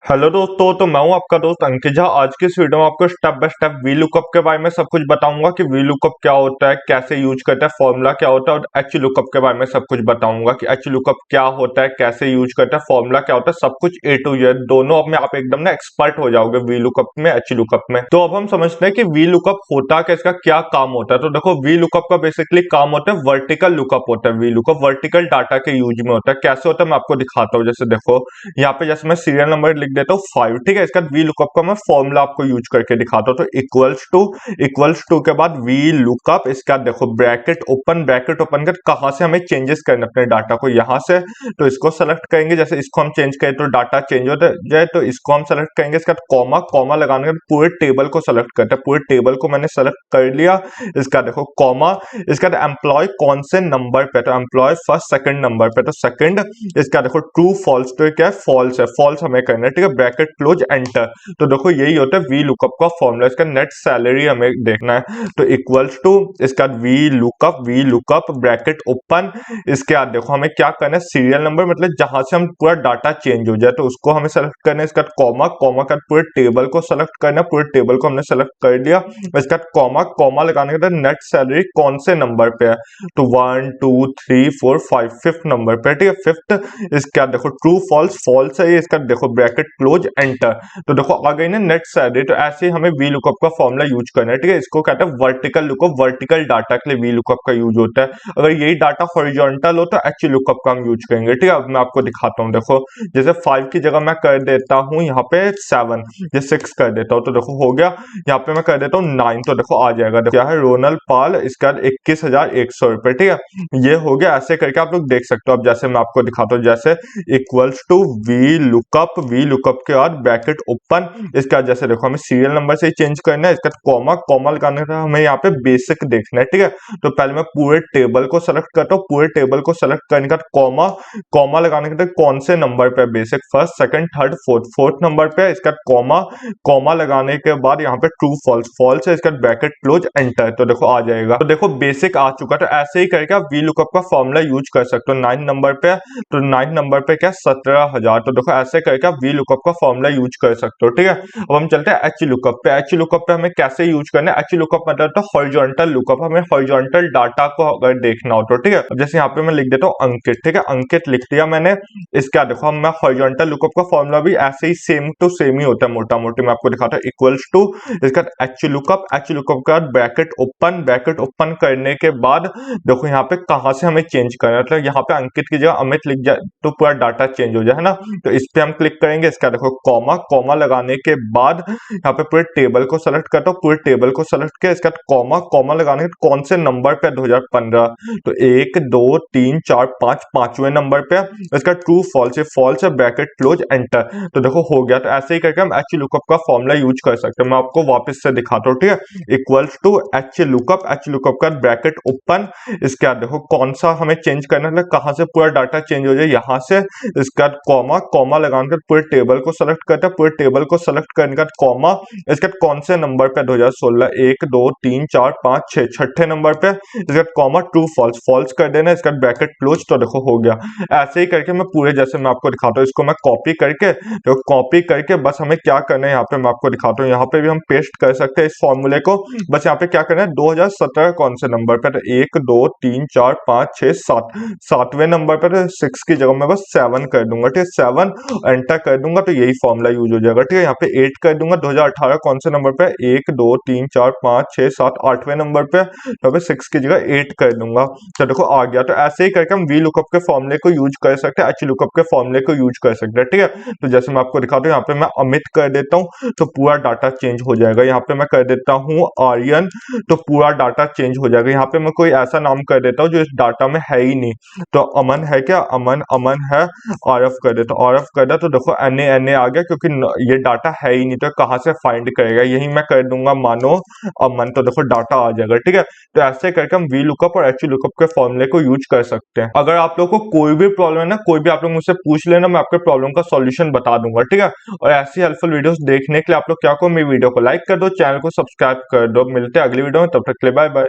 Hello दोस्तों, तो मैं हूं आपका दोस्त अंकित झा। आज की इस वीडियो में आपको step by step V lookup के बारे में सब कुछ बताऊंगा कि वी लुकअप क्या होता है, कैसे यूज करता है, फॉर्मूला क्या होता है, और एच लुकअप के बारे में सब कुछ बताऊंगा कि एच लुकअप क्या होता है, कैसे यूज करता है, फॉर्मूला क्या होता है, सब कुछ ए टू जेड दोनों में आप एकदम ना एक्सपर्ट हो जाओगे वी लुकअप में, एच लुकअप में। तो अब हम समझते हैं कि वी लुकअप होता है, इसका क्या काम होता है। तो देखो, वी लुकअप का बेसिकली काम होता है वर्टिकल लुकअप होता है। वी लुकअप वर्टिकल डाटा के यूज में होता है। कैसे होता है मैं आपको दिखाता हूँ। जैसे देखो, यहाँ पे जैसे मैं सीरियल नंबर लिख देता हूँ 5, ठीक है। इसका वी लुकअप का मैं फॉर्मूला आपको यूज करके दिखाता हूँ। तो इक्वल्स टू के बाद वी लुकअप, इसका देखो ब्रैकेट ओपन कर कहाँ से हमें चेंजेस करना अपने डाटा को, यहाँ से। तो इसको सेलेक्ट करेंगे, जैसे इसको हम चेंज करें तो डाटा चेंज हो जाए, तो इसको हम सेलेक्ट करेंगे। इसका कॉमा कॉमा लगाने के बाद पूरे टेबल को सेलेक्ट करते हैं। पूरे टेबल को मैंने सेलेक्ट कर लिया। इसका देखो कॉमा, इसका एम्प्लॉय कौन से नंबर पे, तो एम्प्लॉय फर्स्ट सेकंड नंबर पे, तो सेकंड। इसका देखो ट्रू फॉल्स, तो क्या है फॉल्स है, फॉल्स हमें करना है, ठीक है। Bracket close enter. तो देखो यही होता है वी लुकअप का फॉर्मूला। इसका नेट सैलरी हमें देखना है, तो इक्वल्स टू इसका वी लुकअप ब्रैकेट ओपन। इसके बाद देखो हमें क्या करना है, सीरियल नंबर मतलब जहां से हम पूरा डाटा चेंज हो जाए तो उसको हमें सेलेक्ट करना है। इसका कॉमा कॉमा का पूरे टेबल को सेलेक्ट करना है। पूरे टेबल को हमने सेलेक्ट कर लिया। इसका कॉमा कॉमा लगाने के बाद नेट सैलरी कौन से नंबर पे है, तो 1 2 3 4 5 फिफ्थ नंबर पे, ठीक है। फिफ्थ। इसका देखो ट्रू फॉल्स, फॉल्स है ये। इसका देखो ब्रैकेट क्लोज एंटर। तो देखो आ गई ना नेट सैलरी। तो ऐसे ही हमें वी लुकअप का फॉर्मूला यूज करना है, ठीक है। इसको कहते हैं वर्टिकल लुकअप। वर्टिकल डाटा के लिए वी लुकअप का यूज होता है। अगर यही डाटा हॉरिजॉन्टल हो तो एच लुकअप का हम यूज करेंगे, ठीक है। अब मैं आपको दिखाता हूँ। देखो जैसे 5 की जगह मैं कर देता हूँ यहाँ पे 7, या 6 कर देता हूँ, तो देखो हो गया। यहाँ पे मैं कर देता हूँ 9, तो देखो आ जाएगा। देखो क्या है, रोनल पाल, इसका 21,100 रुपए, ठीक है। ये हो गया। ऐसे करके आप लोग देख सकते हो। अब जैसे मैं आपको दिखाता हूँ, जैसे इक्वल्स टू वी लुकअप के बाद ब्रैकेट ओपन। इसका जैसे देखो हमें सीरियल नंबर से ही चेंज करना है। इसका कॉमा कॉमा लगाने का हमें यहाँ पे बेसिक देखना है, ठीक है। तो पहले मैं पूरे टेबल को सेलेक्ट करता हूँ। पूरे टेबल को सेलेक्ट करने का कॉमा कॉमा लगाने के बाद कौन से नंबर पे basic, first second third fourth number पे। इसका कॉमा कॉमा लगाने के बाद यहाँ पे ट्रू फॉल्स, फॉल्स है। इसका ब्रैकेट क्लोज एंटर। तो देखो आ जाएगा। तो देखो बेसिक आ चुका। तो ऐसे ही करके आप वी लुकअप का फॉर्मूला यूज कर सकते हो। 9 नंबर पे, तो 9 नंबर पे क्या 17,000। तो देखो ऐसे करके आप वी लुकअप का फॉर्मूला यूज कर सकते हो, ठीक है। अब हम चलते हैं एच लुकअप पे। एच लुकअप पे हमें कैसे यूज करना है। एच लुकअप मतलब तो हॉरिजॉन्टल लुकअप। हमें हॉरिजॉन्टल डाटा को अगर देखना हो तो, ठीक है। अब जैसे यहाँ पे मैं लिख देता हूँ अंकित, ठीक है। अंकित लिख दिया मैंने। इसका देखो हम मैं हॉरिजॉन्टल लुकअप का फॉर्मूला भी ऐसे ही सेम टू सेम ही होता है, मोटा मोटी मैं आपको दिखाता हूँ। इक्वल्स टू इसका एच लुकअप के बाद ब्रैकेट ओपन करने के बाद देखो यहाँ पे कहाँ से हमें चेंज करना है। मतलब यहाँ पे अंकित की जगह अमित लिख जाए तो पूरा डाटा चेंज हो जाए, है ना। तो इस पे हम क्लिक करेंगे। इसका देखो कॉमा कॉमा लगाने के बाद यहाँ पे पूरे टेबल को सेलेक्ट करता हूँ। पूरे टेबल को सेलेक्ट किया। इसका कॉमा कॉमा लगाने के कौन से नंबर पे 2015, तो 1 2 3 4 5 पांचवें नंबर पे। इसका ट्रू फॉल्स है, फॉल्स है, ब्रैकेट क्लोज एंटर। तो देखो हो गया। तो ऐसे ही करके हम एच लुकअप का फॉर्मूला यूज कर सकते हैं। मैं आपको वापस से दिखाता हूँ, ठीक है। इक्वल्स टू एच लुकअप का ब्रैकेट ओपन। इसके बाद देखो कौन सा हमें चेंज करना है, कहाँ से पूरा डाटा चेंज हो जाए, यहाँ से। इसके बाद कॉमा कॉमा लगाकर पूरे टेबल को सेलेक्ट करते हैं। पूरे टेबल को सेलेक्ट करने के बाद कॉमा, इसके बाद कौन से नंबर पे 2016, 1 2 3 4 5 6 छठे नंबर पे। इसके बाद कॉमा ट्रू फॉल्स, फॉल्स कर देना। इसका ब्रैकेट क्लोज। तो देखो हो गया। ऐसे ही करके मैं पूरे, जैसे मैं आपको दिखाता हूँ, इसको मैं कॉपी करके, तो कॉपी करके बस हमें क्या करना है, यहाँ पे मैं आपको दिखाता हूँ। यहाँ पे भी हम पेस्ट कर सकते हैं इस फॉर्मूले को। बस यहाँ पे क्या करना है, 2017 कौन से नंबर पे, तो 1 2 3 4 5 6 7 सातवें नंबर पे। तो 6 की जगह मैं बस 7 कर दूंगा, ठीक है। 7 एंटर कर दूंगा तो यही फॉर्मूला यूज हो जाएगा, ठीक है। यहाँ पे 8 कर दूंगा। 2018 कौन से नंबर पे, 1 2 3 4 5 6 7 8वें नंबर पे। यहाँ पे 6 की जगह 8 कर दूंगा। तो देखो आ गया। तो ऐसे ही करके हम वी लुकअप के फॉर्मूले को यूज कर सकते हैं, एच लुकअप के फॉर्मूले को यूज कर सकते हैं, ठीक है। तो जैसे मैं आपको दिखाता हूँ, यहाँ पे मैं अमित कर देता हूँ तो पूरा डाटा चेंज हो जाएगा। यहाँ पे मैं कर देता हूँ आर्यन, तो पूरा डाटा चेंज हो जाएगा। यहाँ पे मैं कोई ऐसा नाम कर देता हूँ जो इस डाटा में है ही नहीं, तो अमन है क्या, अमन है। आरएफ कर देता हूँ, आरएफ कर दिया। तो देखो एन ए आ गया, क्योंकि ये डाटा है ही नहीं, तो कहाँ से फाइंड करेगा। यही मैं कर दूंगा मानो अमन, तो देखो डाटा आ जाएगा, ठीक है। तो ऐसे करके हम वी लुकअप और एच लुकअप के फॉर्मूले को यूज कर सकते हैं। अगर आप लोग को कोई भी प्रॉब्लम है ना, कोई भी आप लोग मुझसे पूछ लेना, मैं आपके प्रॉब्लम का सॉल्यूशन बता दूंगा, ठीक है। और ऐसी हेल्पफुल वीडियोस देखने के लिए आप लोग क्या करो, मेरी वीडियो को लाइक कर दो, चैनल को सब्सक्राइब कर दो। मिलते हैं अगली वीडियो में, तब तक के लिए बाय बाय।